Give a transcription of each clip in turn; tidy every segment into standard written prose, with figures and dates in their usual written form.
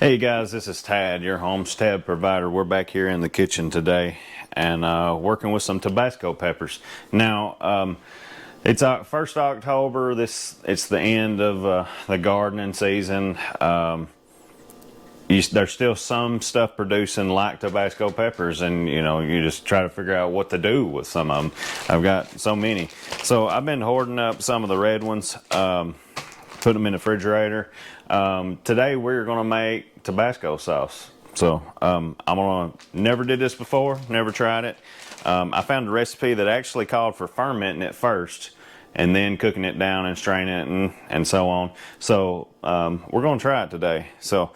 Hey guys, this is Tad, your home's tab provider. We're back here in the kitchen today and working with some Tabasco peppers. Now, it's first October. It's the end of the gardening season. There's still some stuff producing like Tabasco peppers, and you just try to figure out what to do with some of them. I've got so many, so I've been hoarding up some of the red ones. Put them in the refrigerator. Today we're gonna make Tabasco sauce. So never did this before, never tried it. I found a recipe that actually called for fermenting it first and then cooking it down and straining it and so on. So we're gonna try it today. So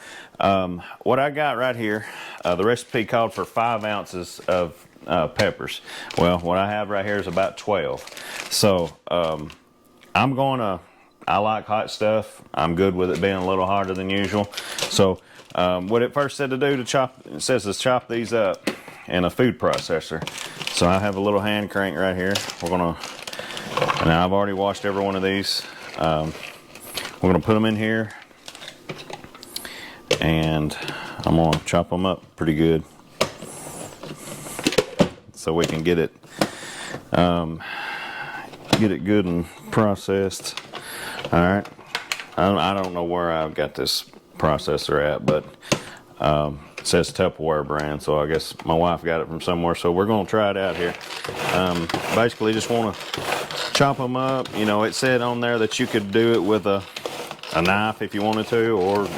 what I got right here, the recipe called for 5 ounces of peppers. Well, what I have right here is about 12. So I like hot stuff. I'm good with it being a little hotter than usual. So what it first said to do it says to chop these up in a food processor. So I have a little hand crank right here. Now I've already washed every one of these. We're gonna put them in here and I'm gonna chop them up pretty good so we can get it good and processed. All right, I don't know where I've got this processor at, but it says Tupperware brand, so I guess my wife got it from somewhere. So we're gonna try it out here. Basically just want to chop them up. It said on there that you could do it with a knife if you wanted to, or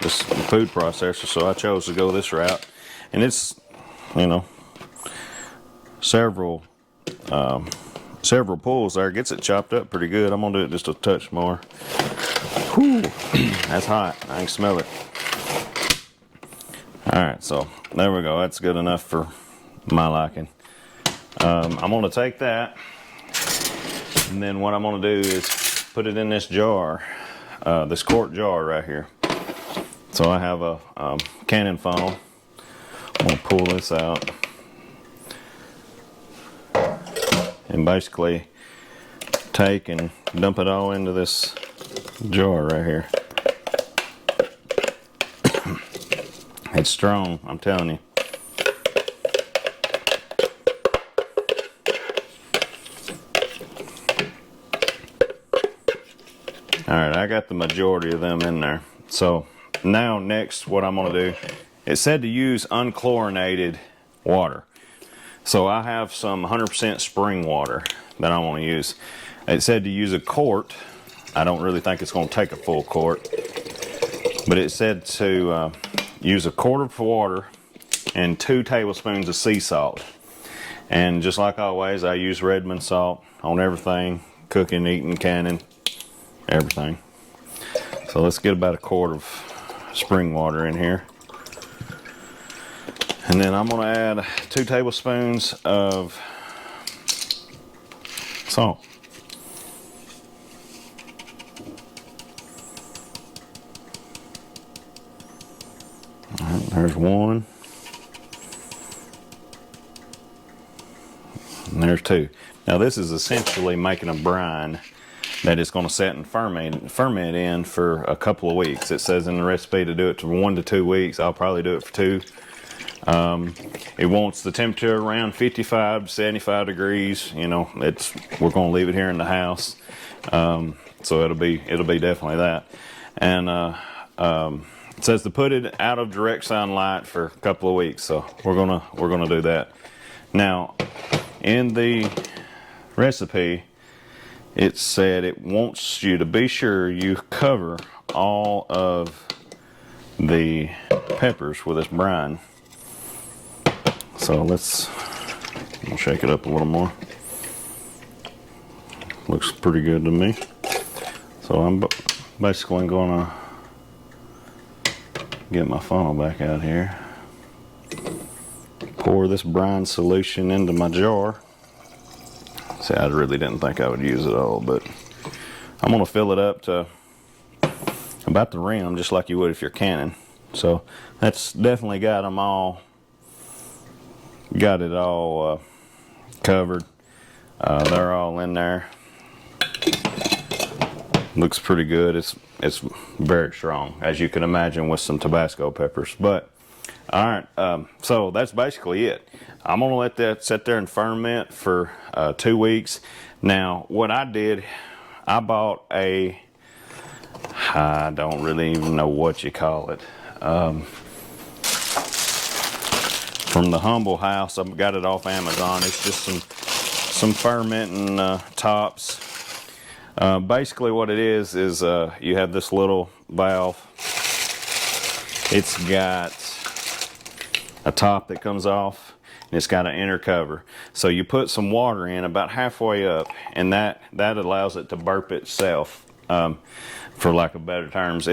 just a food processor. So I chose to go this route, and it's several pulls there, gets it chopped up pretty good. I'm gonna do it just a touch more. Whew, that's hot. I can smell it. All right, so there we go. That's good enough for my liking. I'm gonna take that, and then what I'm gonna do is put it in this jar, this quart jar right here. So I have a cannon funnel. I'm gonna pull this out and basically take and dump it all into this jar right here. It's strong, I'm telling you. Alright, I got the majority of them in there. So now next what I'm going to do, it said to use unchlorinated water. So I have some 100% spring water that I want to use. It said to use a quart. I don't really think it's going to take a full quart, but it said to use a quart of water and 2 tablespoons of sea salt. And just like always, I use Redmond salt on everything, cooking, eating, canning, everything. So let's get about a quart of spring water in here. And then I'm going to add 2 tablespoons of salt. All right, there's 1. And there's 2. Now this is essentially making a brine that is going to set and ferment in for a couple of weeks. It says in the recipe to do it for 1 to 2 weeks. I'll probably do it for 2. It wants the temperature around 55 to 75 degrees. We're going to leave it here in the house, so it'll be definitely that. And it says to put it out of direct sunlight for a couple of weeks. So we're gonna do that. Now, in the recipe, it said it wants you to be sure you cover all of the peppers with this brine. So we'll shake it up a little more. Looks pretty good to me. So I'm basically gonna get my funnel back out here. Pour this brine solution into my jar. See, I really didn't think I would use it all, but I'm gonna fill it up to about the rim, just like you would if you're canning. So that's definitely got it all covered. They're all in there. Looks pretty good. it's very strong, as you can imagine with some Tabasco peppers. But all right, so that's basically it. I'm gonna let that sit there and ferment for 2 weeks. Now, what I did, I bought a, I don't really even know what you call it, from the Humble House. I got it off Amazon. It's just some fermenting tops. Basically what it is you have this little valve. It's got a top that comes off, and it's got an inner cover. So you put some water in about halfway up, and that allows it to burp itself, for lack of better terms.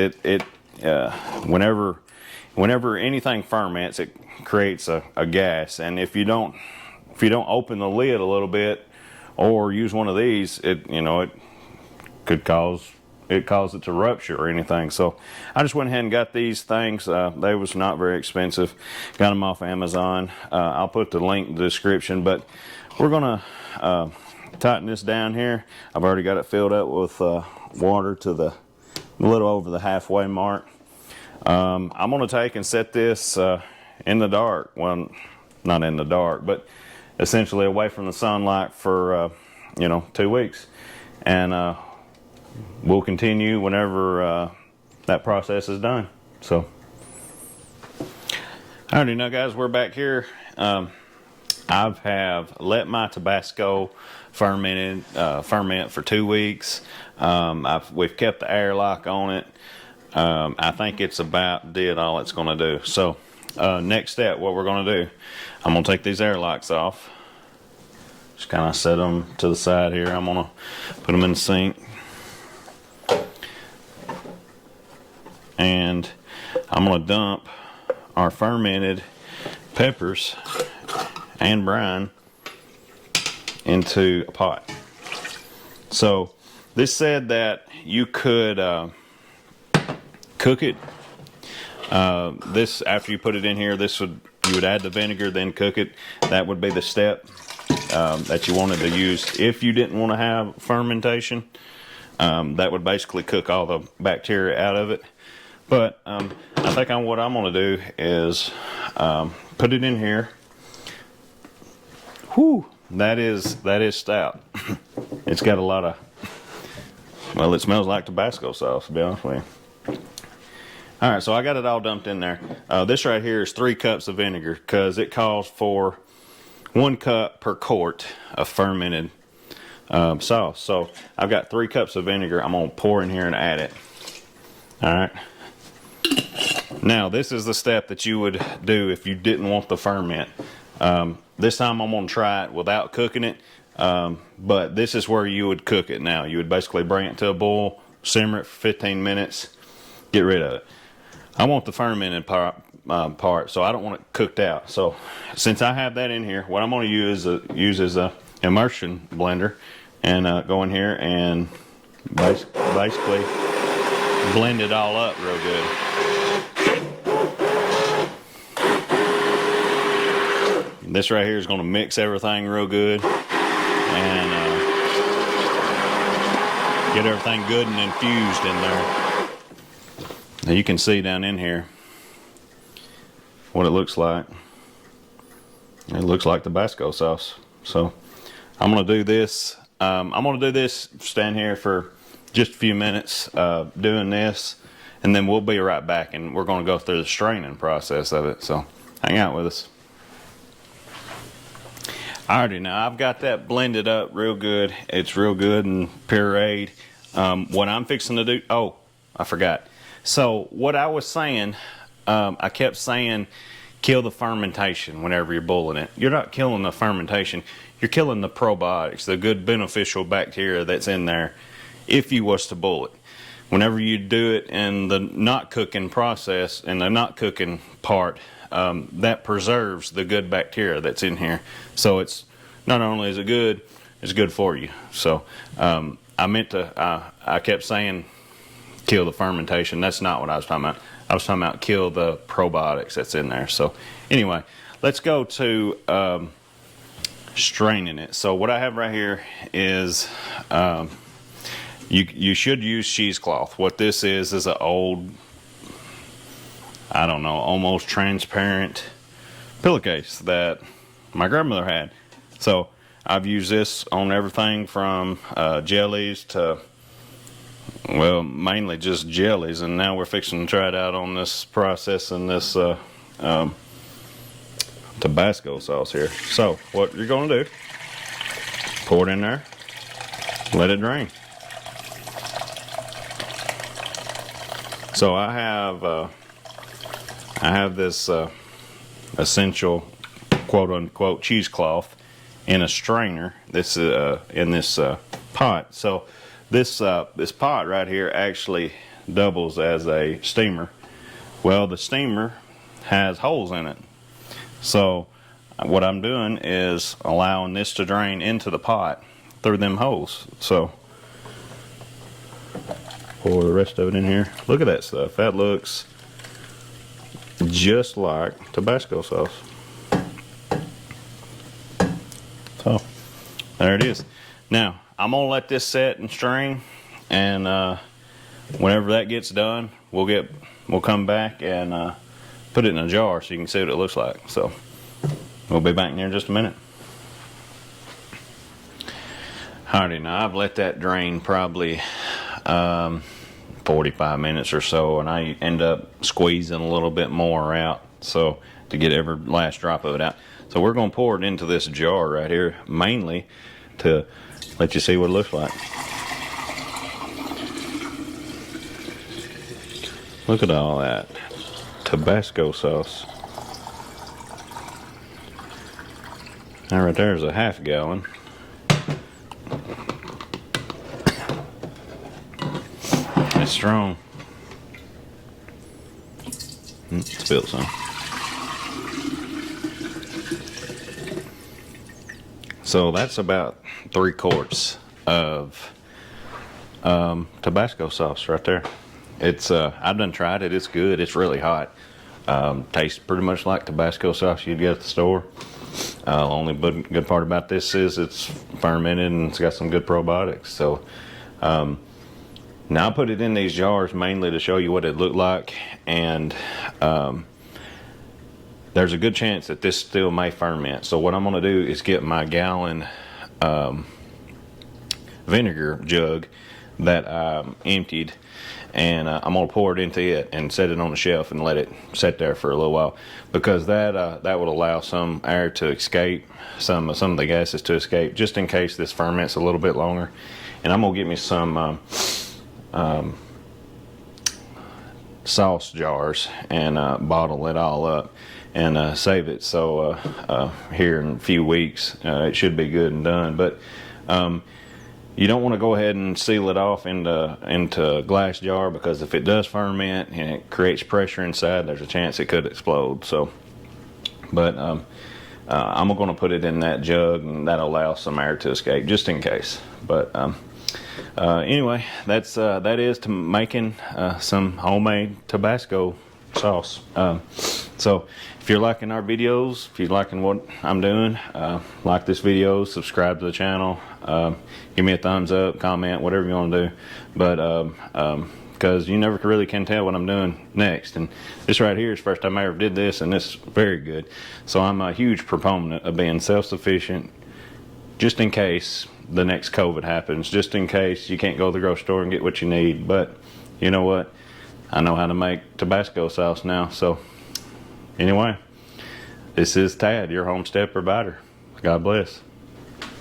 Whenever anything ferments, it creates a gas, and if you don't open the lid a little bit or use one of these, it could cause it to rupture or anything. So I just went ahead and got these things. They was not very expensive. Got them off Amazon. I'll put the link in the description, but we're gonna tighten this down here. I've already got it filled up with water to a little over the halfway mark. I'm gonna take and set this in the dark. Well, not in the dark, but essentially away from the sunlight for 2 weeks, and we'll continue whenever that process is done. So, alrighty, now guys, we're back here. I have let my Tabasco ferment for 2 weeks. We've kept the airlock on it. I think it's about did all it's going to do. So next step, what we're going to do, I'm going to take these airlocks off. Just kind of set them to the side here. I'm going to put them in the sink. And I'm going to dump our fermented peppers and brine into a pot. So this said that you could cook it. This, after you put it in here, you would add the vinegar, then cook it. That would be the step that you wanted to use if you didn't want to have fermentation. That would basically cook all the bacteria out of it. But I think what I'm going to do is put it in here. Whew, that is stout. It's got a lot of, well, it smells like Tabasco sauce, to be honest with you. All right, so I got it all dumped in there. This right here is 3 cups of vinegar, because it calls for 1 cup per quart of fermented sauce. So I've got 3 cups of vinegar. I'm going to pour in here and add it. All right. Now, this is the step that you would do if you didn't want the ferment. This time I'm going to try it without cooking it, but this is where you would cook it now. You would basically bring it to a boil, simmer it for 15 minutes, get rid of it. I want the fermented part, so I don't want it cooked out. So since I have that in here, what I'm going to use is a immersion blender, and go in here and basically blend it all up real good. This right here is going to mix everything real good and get everything good and infused in there. Now you can see down in here what it looks like. It looks like Tabasco sauce. So I'm going to do this. Stand here for just a few minutes doing this, and then we'll be right back, and we're going to go through the straining process of it. So hang out with us. Alrighty, now I've got that blended up real good. It's real good and pureed. What I'm fixing to do, oh, I forgot. So what I was saying, I kept saying kill the fermentation whenever you're boiling it. You're not killing the fermentation, you're killing the probiotics, the good beneficial bacteria that's in there if you was to boil it. Whenever you do it in the not cooking process, in the not cooking part, that preserves the good bacteria that's in here. So it's not only is it good, it's good for you. So I kept saying kill the fermentation. That's not what I was talking about. I was talking about kill the probiotics that's in there. So anyway, let's go to straining it. So what I have right here is You should use cheesecloth. What this is an old, I don't know, almost transparent pillowcase that my grandmother had. So I've used this on everything from jellies to, well, mainly just jellies, and now we're fixing to try it out on this process and this Tabasco sauce here. So what you're going to do, pour it in there, let it drain. So I have this essential quote unquote cheesecloth in a strainer. This in this pot. So this pot right here actually doubles as a steamer. Well, the steamer has holes in it. So what I'm doing is allowing this to drain into the pot through them holes. So pour the rest of it in here. Look at that stuff. That looks just like Tabasco sauce. So there it is. Now I'm gonna let this set and strain, and whenever that gets done, we'll come back and put it in a jar so you can see what it looks like. So we'll be back in here in just a minute. Alrighty, now I've let that drain probably 45 minutes or so, and I end up squeezing a little bit more out so to get every last drop of it out. So we're going to pour it into this jar right here, mainly to let you see what it looks like. Look at all that Tabasco sauce. Now right there is a half gallon. It's strong. Spilled some. So that's about 3 quarts of Tabasco sauce right there. It's I've done tried it. It's good. It's really hot. Tastes pretty much like Tabasco sauce you'd get at the store. Only good part about this is it's fermented and it's got some good probiotics. So now I put it in these jars mainly to show you what it looked like, and there's a good chance that this still may ferment. So what I'm going to do is get my gallon vinegar jug that I emptied, and I'm going to pour it into it and set it on the shelf and let it sit there for a little while, because that would allow some air to escape, some of the gases to escape, just in case this ferments a little bit longer. And I'm going to get me some sauce jars and bottle it all up and save it, so here in a few weeks it should be good and done. But you don't want to go ahead and seal it off into a glass jar, because if it does ferment and it creates pressure inside, there's a chance it could explode. So but I'm going to put it in that jug, and that'll allow some air to escape just in case. But anyway, that is to making some homemade Tabasco sauce. So if you're liking our videos, if you're liking what I'm doing, like this video, subscribe to the channel, give me a thumbs up, comment, whatever you want to do. But because you never really can tell what I'm doing next, and this right here is the first time I ever did this, and it's very good. So I'm a huge proponent of being self-sufficient, just in case the next COVID happens, just in case you can't go to the grocery store and get what you need. But you know what? I know how to make Tabasco sauce now. So anyway, this is Tad, your homestead provider. God bless.